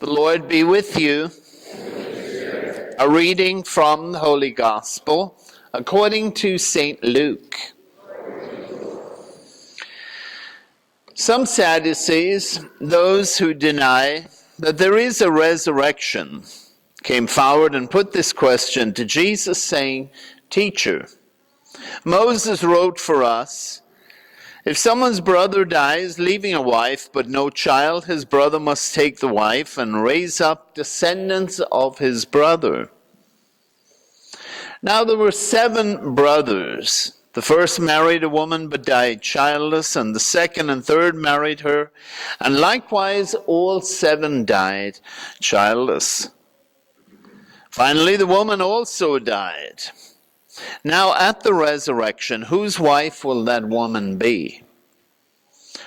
The Lord be with you. A reading from the Holy Gospel according to St. Luke. Some Sadducees, those who deny that there is a resurrection, came forward and put this question to Jesus, saying, "Teacher, Moses wrote for us, if someone's brother dies, leaving a wife but no child, his brother must take the wife and raise up descendants of his brother. Now there were 7 brothers. The first married a woman but died childless, and the second and third married her, and likewise all 7 died childless. Finally, the woman also died. Now at the resurrection, whose wife will that woman be?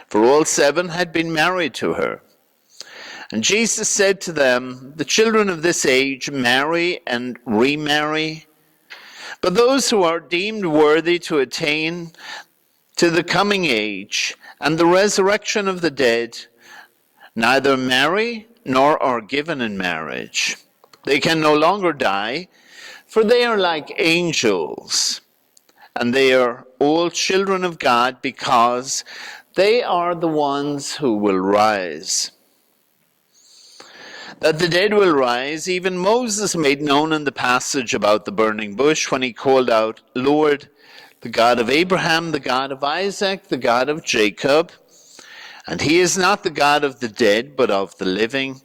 For all 7 had been married to her." And Jesus said to them, "The children of this age marry and remarry, but those who are deemed worthy to attain to the coming age and the resurrection of the dead neither marry nor are given in marriage. They can no longer die, for they are like angels, and they are all children of God because they are the ones who will rise. That the dead will rise, even Moses made known in the passage about the burning bush when he called out, 'Lord, the God of Abraham, the God of Isaac, the God of Jacob.' And he is not the God of the dead, but of the living.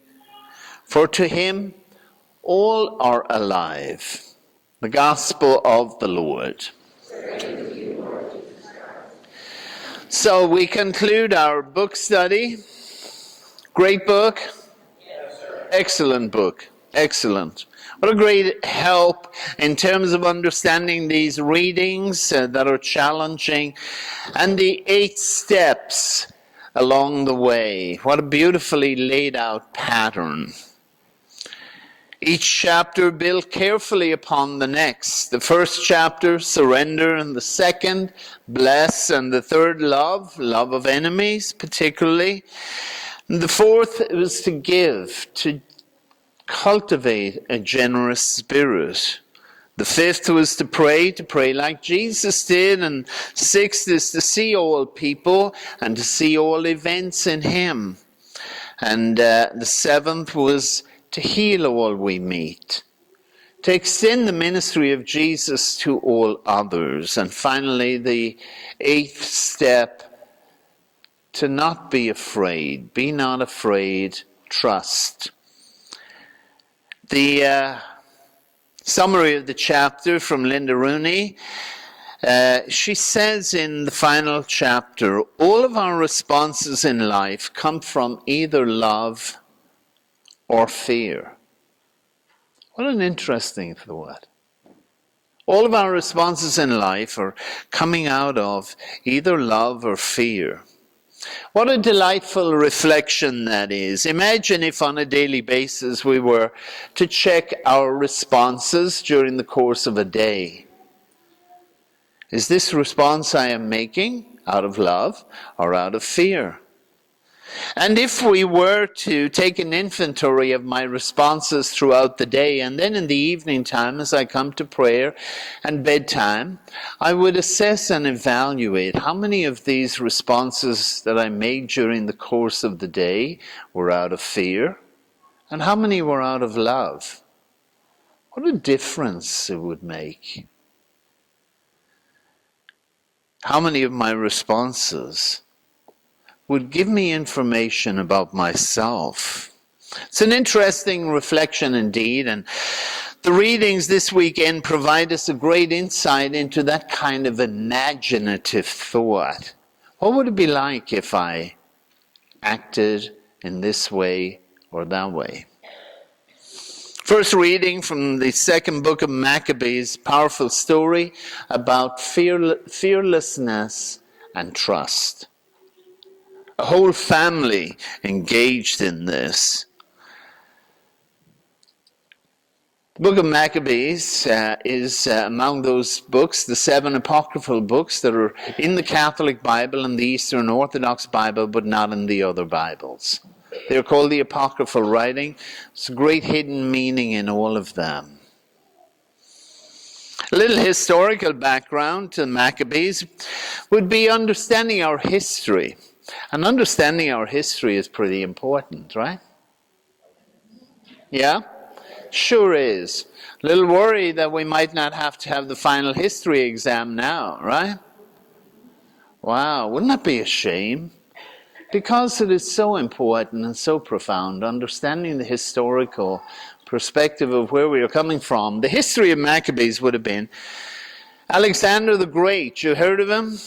For to him all are alive." The Gospel of the Lord. So we conclude our book study. Great book. Excellent book. Excellent. What a great help in terms of understanding these readings that are challenging, and the 8 steps along the way. What a beautifully laid out pattern. Each chapter built carefully upon the next. The first chapter, surrender, and the second, bless, and the third, love of enemies particularly. And the fourth was to give, to cultivate a generous spirit. The fifth was to pray like Jesus did. And sixth is to see all people and to see all events in him. And the seventh was to heal all we meet, to extend the ministry of Jesus to all others. And finally, the 8th step, to not be afraid. Be not afraid, trust. The summary of the chapter from Linda Rooney, she says in the final chapter, all of our responses in life come from either love or fear. What an interesting thought. All of our responses in life are coming out of either love or fear. What a delightful reflection that is. Imagine if on a daily basis we were to check our responses during the course of a day. Is this response I am making out of love or out of fear? And if we were to take an inventory of my responses throughout the day, and then in the evening time as I come to prayer and bedtime, I would assess and evaluate how many of these responses that I made during the course of the day were out of fear, and how many were out of love. What a difference it would make. How many of my responses would give me information about myself? It's an interesting reflection indeed, and the readings this weekend provide us a great insight into that kind of imaginative thought. What would it be like if I acted in this way or that way? First reading from the 2nd book of Maccabees, powerful story about fearlessness and trust. A whole family engaged in this. The book of Maccabees is among those books, the 7 apocryphal books that are in the Catholic Bible and the Eastern Orthodox Bible, but not in the other Bibles. They're called the apocryphal writing. There's a great hidden meaning in all of them. A little historical background to the Maccabees would be understanding our history. And understanding our history is pretty important, right? Yeah? Sure is. A little worried that we might not have to have the final history exam now, right? Wow, wouldn't that be a shame? Because it is so important and so profound, understanding the historical perspective of where we are coming from. The history of Maccabees would have been Alexander the Great. You heard of him?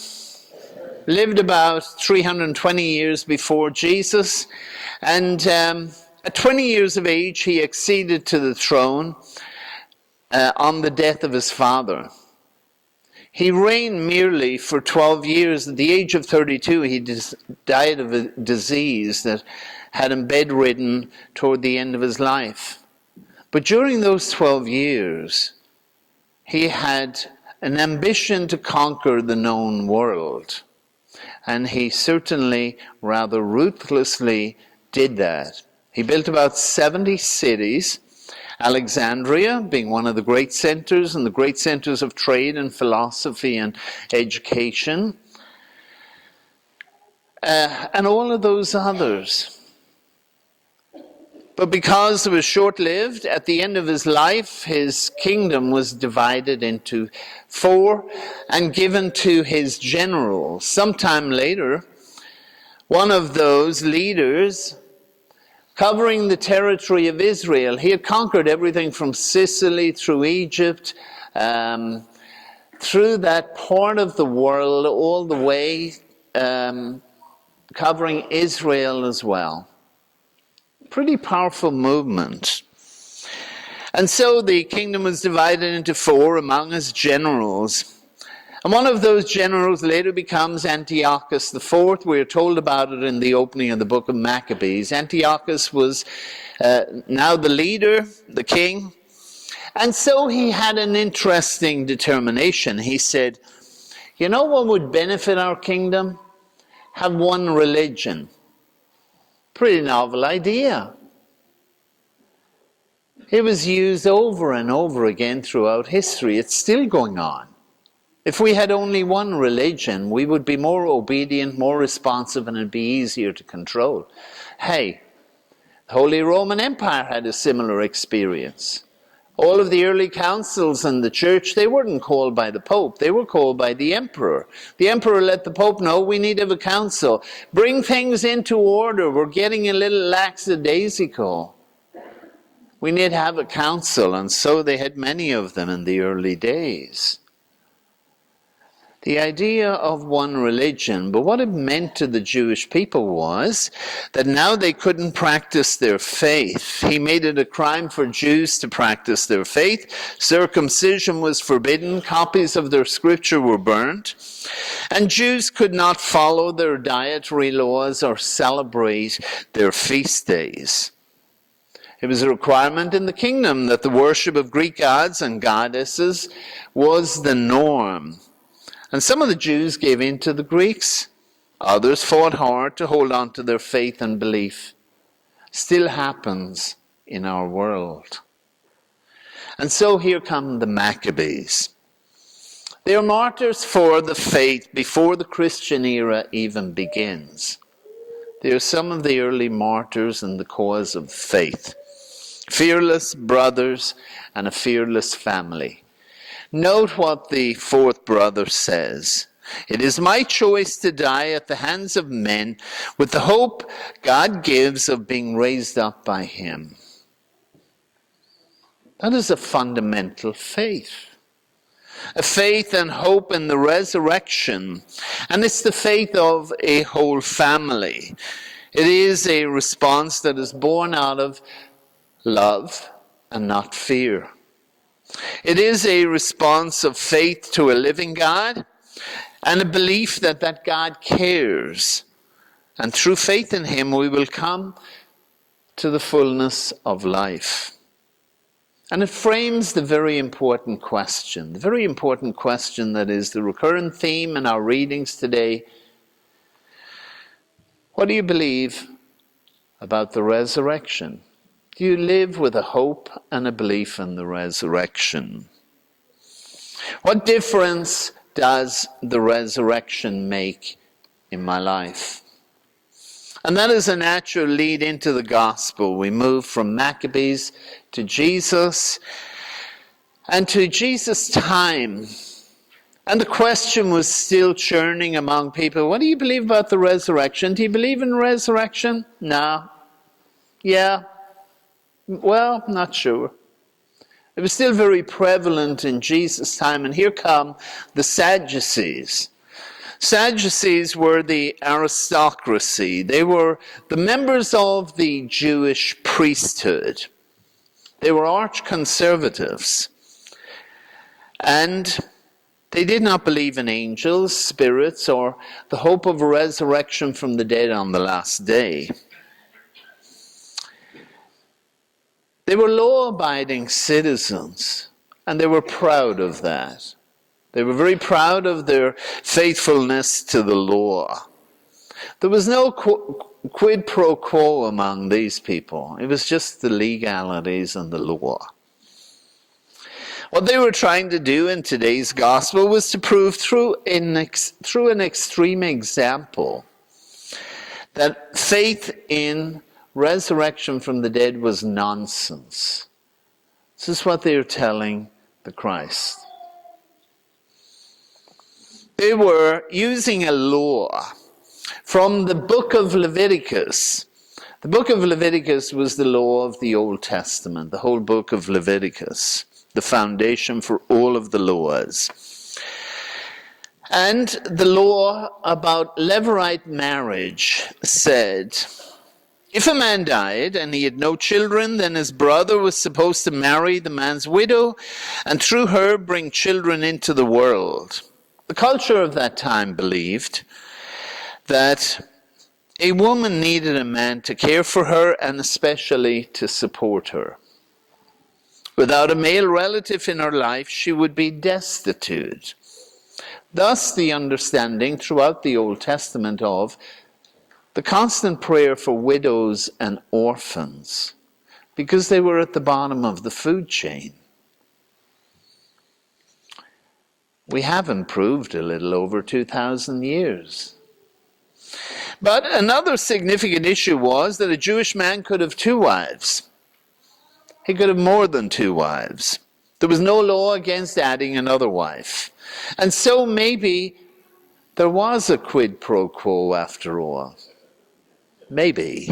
Lived about 320 years before Jesus. And at 20 years of age, he acceded to the throne on the death of his father. He reigned merely for 12 years. At the age of 32, he died of a disease that had him bedridden toward the end of his life. But during those 12 years, he had an ambition to conquer the known world. And he certainly, rather ruthlessly, did that. He built about 70 cities. Alexandria being one of the great centers and the great centers of trade and philosophy and education. And all of those others. But because it was short-lived, at the end of his life, his kingdom was divided into 4 and given to his generals. Sometime later, one of those leaders, covering the territory of Israel, he had conquered everything from Sicily through Egypt, through that part of the world, all the way covering Israel as well. Pretty powerful movement. And so the kingdom was divided into 4 among his generals. And one of those generals later becomes Antiochus IV. We are told about it in the opening of the book of Maccabees. Antiochus was now the leader, the king. And so he had an interesting determination. He said, you know what would benefit our kingdom? Have one religion. Pretty novel idea. It was used over and over again throughout history. It's still going on. If we had only one religion, we would be more obedient, more responsive, and it'd be easier to control. Hey, the Holy Roman Empire had a similar experience. All of the early councils in the church, they weren't called by the Pope. They were called by the Emperor. The Emperor let the Pope know, we need to have a council. Bring things into order. We're getting a little lackadaisical. We need to have a council. And so they had many of them in the early days. The idea of one religion, but what it meant to the Jewish people was that now they couldn't practice their faith. He made it a crime for Jews to practice their faith. Circumcision was forbidden. Copies of their scripture were burnt. And Jews could not follow their dietary laws or celebrate their feast days. It was a requirement in the kingdom that the worship of Greek gods and goddesses was the norm. And some of the Jews gave in to the Greeks. Others fought hard to hold on to their faith and belief. Still happens in our world. And so here come the Maccabees. They are martyrs for the faith before the Christian era even begins. They are some of the early martyrs in the cause of faith. Fearless brothers and a fearless family. Note what the 4th brother says. It is my choice to die at the hands of men with the hope God gives of being raised up by him. That is a fundamental faith. A faith and hope in the resurrection. And it's the faith of a whole family. It is a response that is born out of love and not fear. It is a response of faith to a living God and a belief that that God cares. And through faith in him, we will come to the fullness of life. And it frames the very important question that is the recurrent theme in our readings today. What do you believe about the resurrection? Do you live with a hope and a belief in the resurrection? What difference does the resurrection make in my life? And that is a natural lead into the gospel. We move from Maccabees to Jesus and to Jesus' time. And the question was still churning among people. What do you believe about the resurrection? Do you believe in resurrection? No. Yeah. Well, not sure. It was still very prevalent in Jesus' time. And here come the Sadducees. Sadducees were the aristocracy. They were the members of the Jewish priesthood. They were arch conservatives. And they did not believe in angels, spirits, or the hope of a resurrection from the dead on the last day. They were law-abiding citizens, and they were proud of that. They were very proud of their faithfulness to the law. There was no quid pro quo among these people. It was just the legalities and the law. What they were trying to do in today's gospel was to prove through an extreme example that faith in resurrection from the dead was nonsense. This is what they were telling the Christ. They were using a law from the book of Leviticus. The book of Leviticus was the law of the Old Testament, the whole book of Leviticus, the foundation for all of the laws. And the law about Levirate marriage said, if a man died and he had no children, then his brother was supposed to marry the man's widow and through her bring children into the world. The culture of that time believed that a woman needed a man to care for her and especially to support her. Without a male relative in her life, she would be destitute. Thus the understanding throughout the Old Testament of the constant prayer for widows and orphans, because they were at the bottom of the food chain. We have improved a little over 2,000 years. But another significant issue was that a Jewish man could have 2 wives. He could have more than 2 wives. There was no law against adding another wife. And so maybe there was a quid pro quo after all. Maybe.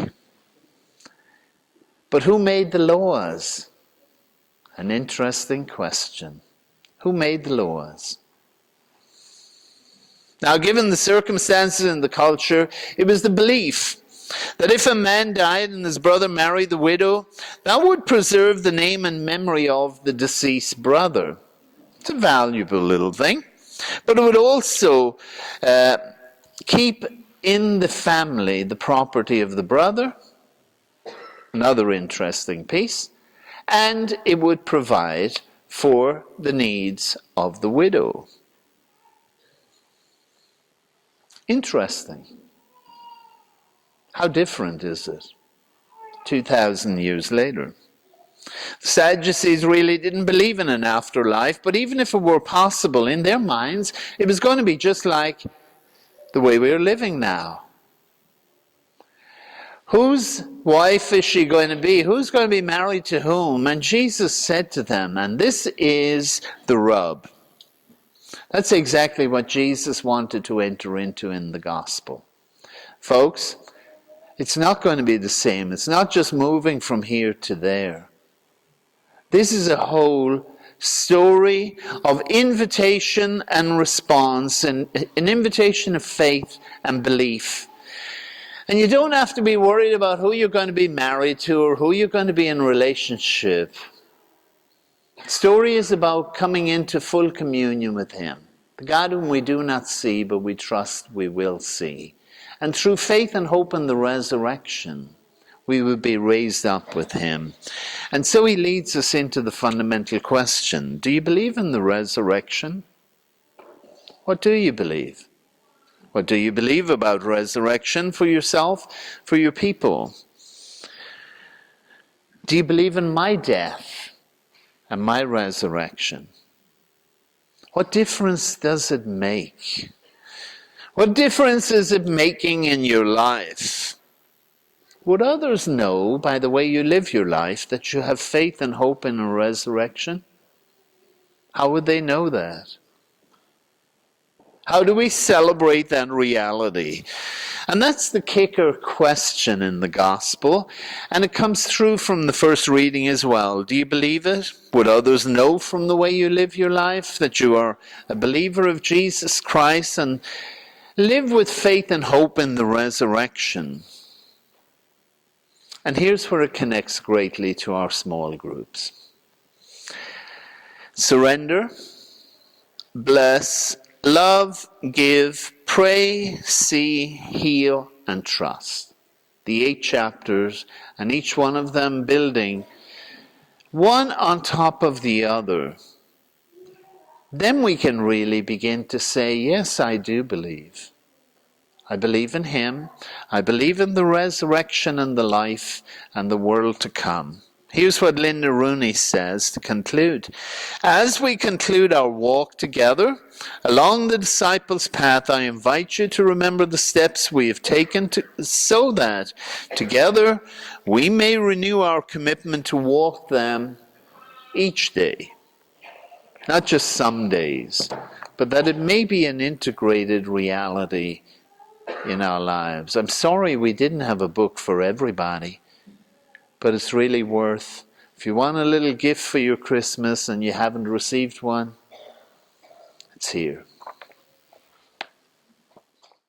But who made the laws? An interesting question. Who made the laws? Now, given the circumstances and the culture, it was the belief that if a man died and his brother married the widow, that would preserve the name and memory of the deceased brother. It's a valuable little thing. But it would also keep in the family the property of the brother, another interesting piece, and it would provide for the needs of the widow. Interesting. How different is it 2,000 years later? The Sadducees really didn't believe in an afterlife, but even if it were possible in their minds, it was going to be just like the way we are living now. Whose wife is she going to be? Who's going to be married to whom? And Jesus said to them, and this is the rub. That's exactly what Jesus wanted to enter into in the gospel. Folks, it's not going to be the same. It's not just moving from here to there. This is a whole story of invitation and response, and an invitation of faith and belief. And you don't have to be worried about who you're going to be married to or who you're going to be in a relationship. The story is about coming into full communion with Him, the God whom we do not see, but we trust we will see. And through faith and hope in the resurrection, we will be raised up with Him. And so He leads us into the fundamental question. Do you believe in the resurrection? What do you believe? What do you believe about resurrection for yourself, for your people? Do you believe in my death and my resurrection? What difference does it make? What difference is it making in your life? Would others know by the way you live your life that you have faith and hope in a resurrection? How would they know that? How do we celebrate that reality? And that's the kicker question in the gospel. And it comes through from the first reading as well. Do you believe it? Would others know from the way you live your life that you are a believer of Jesus Christ and live with faith and hope in the resurrection? And here's where it connects greatly to our small groups. Surrender, bless, love, give, pray, see, heal, and trust. The 8 chapters, and each one of them building one on top of the other. Then we can really begin to say, yes, I do believe. I believe in Him. I believe in the resurrection and the life and the world to come. Here's what Linda Rooney says to conclude. As we conclude our walk together along the disciples' path, I invite you to remember the steps we have taken so that together we may renew our commitment to walk them each day. Not just some days, but that it may be an integrated reality in our lives. I'm sorry we didn't have a book for everybody, but it's really worth, if you want a little gift for your Christmas and you haven't received one, it's here.